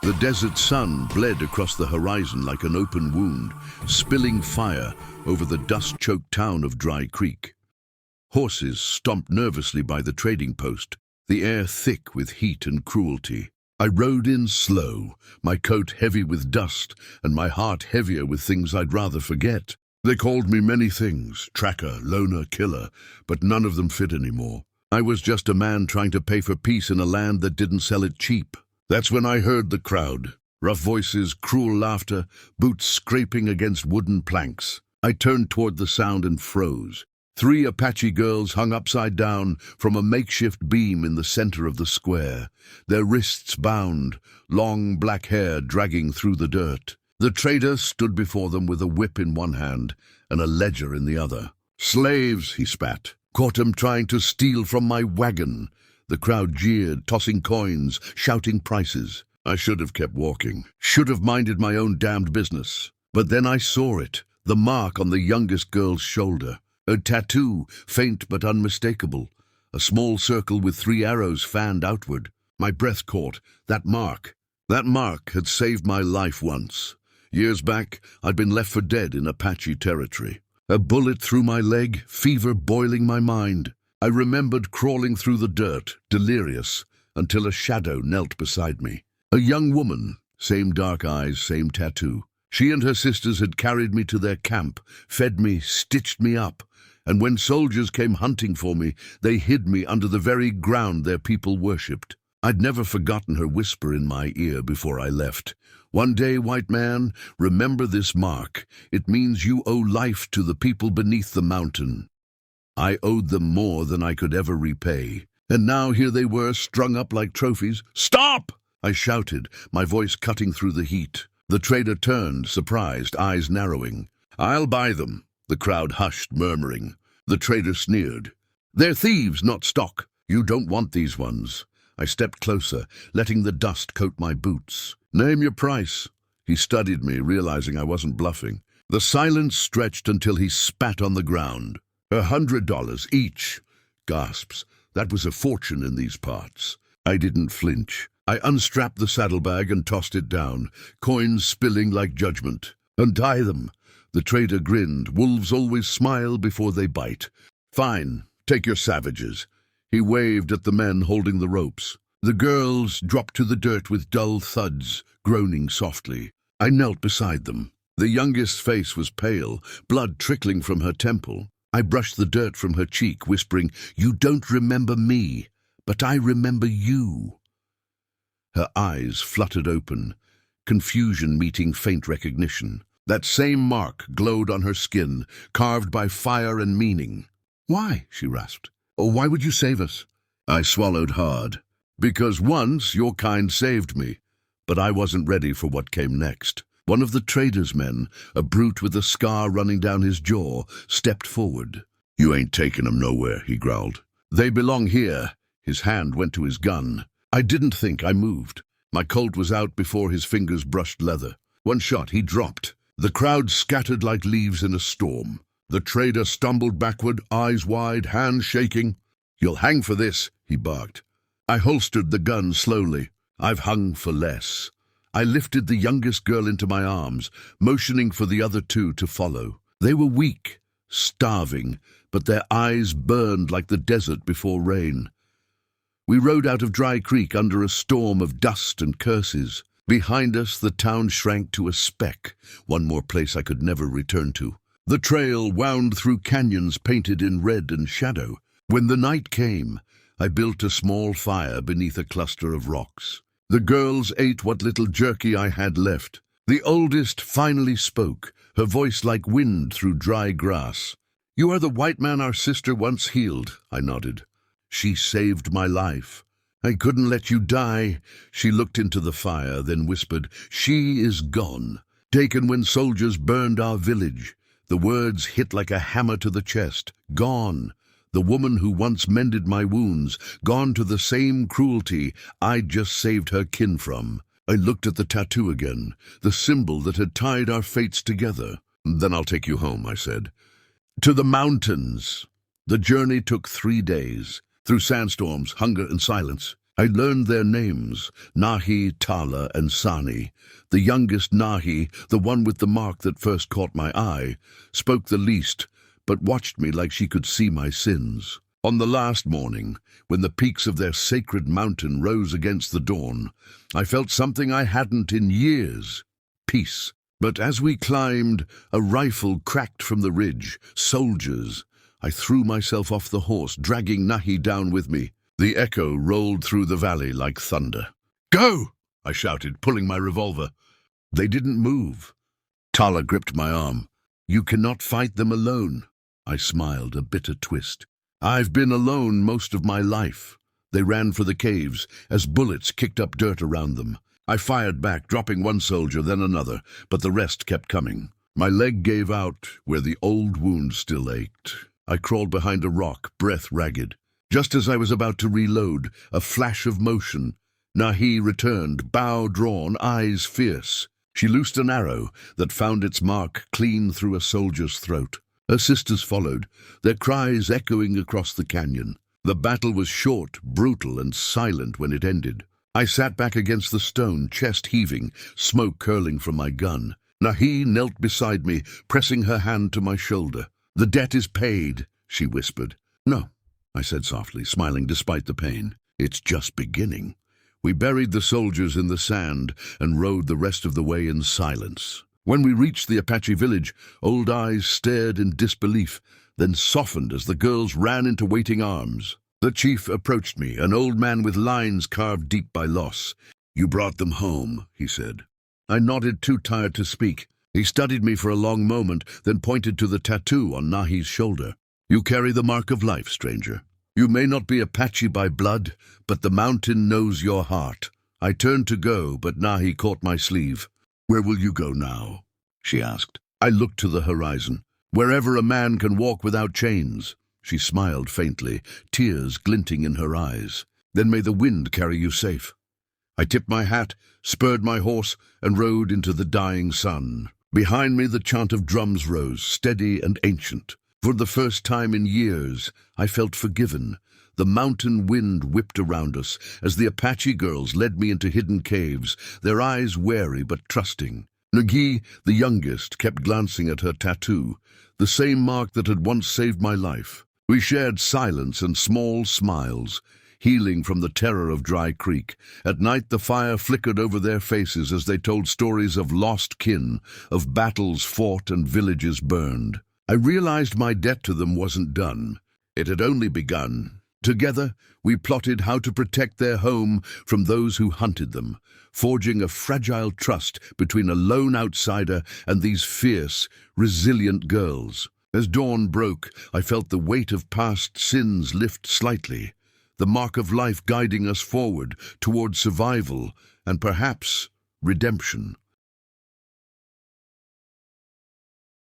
The desert sun bled across the horizon like an open wound, spilling fire over the dust-choked town of Dry Creek. Horses stomped nervously by the trading post, the air thick with heat and cruelty. I rode in slow, my coat heavy with dust and my heart heavier with things I'd rather forget. They called me many things, tracker, loner, killer, but none of them fit anymore. I was just a man trying to pay for peace in a land that didn't sell it cheap. That's when I heard the crowd. Rough voices, cruel laughter, boots scraping against wooden planks. I turned toward the sound and froze. 3 Apache girls hung upside down from a makeshift beam in the center of the square, their wrists bound, long black hair dragging through the dirt. The trader stood before them with a whip in one hand and a ledger in the other. "Slaves," he spat. "Caught 'em trying to steal from my wagon." The crowd jeered, tossing coins, shouting prices. I should have kept walking, should have minded my own damned business. But then I saw it, the mark on the youngest girl's shoulder. A tattoo, faint but unmistakable. A small circle with 3 arrows fanned outward. My breath caught. That mark had saved my life once. Years back, I'd been left for dead in Apache territory. A bullet through my leg, fever boiling my mind. I remembered crawling through the dirt, delirious, until a shadow knelt beside me. A young woman, same dark eyes, same tattoo. She and her sisters had carried me to their camp, fed me, stitched me up, and when soldiers came hunting for me, they hid me under the very ground their people worshipped. I'd never forgotten her whisper in my ear before I left. "One day, white man, remember this mark. It means you owe life to the people beneath the mountain." I owed them more than I could ever repay. And now here they were, strung up like trophies. "Stop!" I shouted, my voice cutting through the heat. The trader turned, surprised, eyes narrowing. "I'll buy them." The crowd hushed, murmuring. The trader sneered. "They're thieves, not stock. You don't want these ones." I stepped closer, letting the dust coat my boots. "Name your price." He studied me, realizing I wasn't bluffing. The silence stretched until he spat on the ground. $100 each. Gasps. That was a fortune in these parts. I didn't flinch. I unstrapped the saddlebag and tossed it down, coins spilling like judgment. "Untie them." The trader grinned. "Wolves always smile before they bite." "Fine. Take your savages." He waved at the men holding the ropes. The girls dropped to the dirt with dull thuds, groaning softly. I knelt beside them. The youngest's face was pale, blood trickling from her temple. I brushed the dirt from her cheek, whispering, "You don't remember me, but I remember you." Her eyes fluttered open, confusion meeting faint recognition. That same mark glowed on her skin, carved by fire and meaning. "Why?" she rasped. "Oh, why would you save us?" I swallowed hard. "Because once your kind saved me, but I wasn't ready for what came next." One of the trader's men, a brute with a scar running down his jaw, stepped forward. "You ain't taking 'em nowhere," he growled. "They belong here." His hand went to his gun. I didn't think. I moved. My Colt was out before his fingers brushed leather. One shot, he dropped. The crowd scattered like leaves in a storm. The trader stumbled backward, eyes wide, hands shaking. "You'll hang for this," he barked. I holstered the gun slowly. I've hung for less. I lifted the youngest girl into my arms, motioning for the other 2 to follow. They were weak, starving, but their eyes burned like the desert before rain. We rode out of Dry Creek under a storm of dust and curses. Behind us, the town shrank to a speck, one more place I could never return to. The trail wound through canyons painted in red and shadow. When the night came, I built a small fire beneath a cluster of rocks. The girls ate what little jerky I had left. The oldest finally spoke, her voice like wind through dry grass. "You are the white man our sister once healed," I nodded. "She saved my life." "I couldn't let you die." She looked into the fire, then whispered, "She is gone, taken when soldiers burned our village." The words hit like a hammer to the chest. Gone. The woman who once mended my wounds, gone to the same cruelty I'd just saved her kin from. I looked at the tattoo again, the symbol that had tied our fates together. "Then I'll take you home," I said. "To the mountains." The journey took 3 days, through sandstorms, hunger, and silence. I learned their names, Nahi, Tala, and Sani. The youngest Nahi, the one with the mark that first caught my eye, spoke the least, but watched me like she could see my sins. On the last morning, when the peaks of their sacred mountain rose against the dawn, I felt something I hadn't in years: peace. But as we climbed, a rifle cracked from the ridge. Soldiers. I threw myself off the horse, dragging Nahi down with me. The echo rolled through the valley like thunder. "Go!" I shouted, pulling my revolver. They didn't move. Tala gripped my arm. "You cannot fight them alone." I smiled, a bitter twist. "I've been alone most of my life." They ran for the caves as bullets kicked up dirt around them. I fired back, dropping one soldier, then another, but the rest kept coming. My leg gave out where the old wound still ached. I crawled behind a rock, breath ragged. Just as I was about to reload, a flash of motion. Nahi returned, bow drawn, eyes fierce. She loosed an arrow that found its mark clean through a soldier's throat. Her sisters followed, their cries echoing across the canyon. The battle was short, brutal, and silent when it ended. I sat back against the stone, chest heaving, smoke curling from my gun. Nahi knelt beside me, pressing her hand to my shoulder. "The debt is paid," she whispered. "No," I said softly, smiling despite the pain. "It's just beginning." We buried the soldiers in the sand and rode the rest of the way in silence. When we reached the Apache village, old eyes stared in disbelief, then softened as the girls ran into waiting arms. The chief approached me, an old man with lines carved deep by loss. "You brought them home," he said. I nodded, too tired to speak. He studied me for a long moment, then pointed to the tattoo on Nahi's shoulder. "You carry the mark of life, stranger. You may not be Apache by blood, but the mountain knows your heart." I turned to go, but Nahi caught my sleeve. "Where will you go now?" she asked. I looked to the horizon. "Wherever a man can walk without chains." She smiled faintly, tears glinting in her eyes. "Then may the wind carry you safe." I tipped my hat, spurred my horse, and rode into the dying sun. Behind me the chant of drums rose, steady and ancient. For the first time in years, I felt forgiven. The mountain wind whipped around us as the Apache girls led me into hidden caves, their eyes wary but trusting. Nagi, the youngest, kept glancing at her tattoo, the same mark that had once saved my life. We shared silence and small smiles, healing from the terror of Dry Creek. At night the fire flickered over their faces as they told stories of lost kin, of battles fought and villages burned. I realized my debt to them wasn't done. It had only begun. Together, we plotted how to protect their home from those who hunted them, forging a fragile trust between a lone outsider and these fierce, resilient girls. As dawn broke, I felt the weight of past sins lift slightly, the mark of life guiding us forward toward survival and perhaps redemption.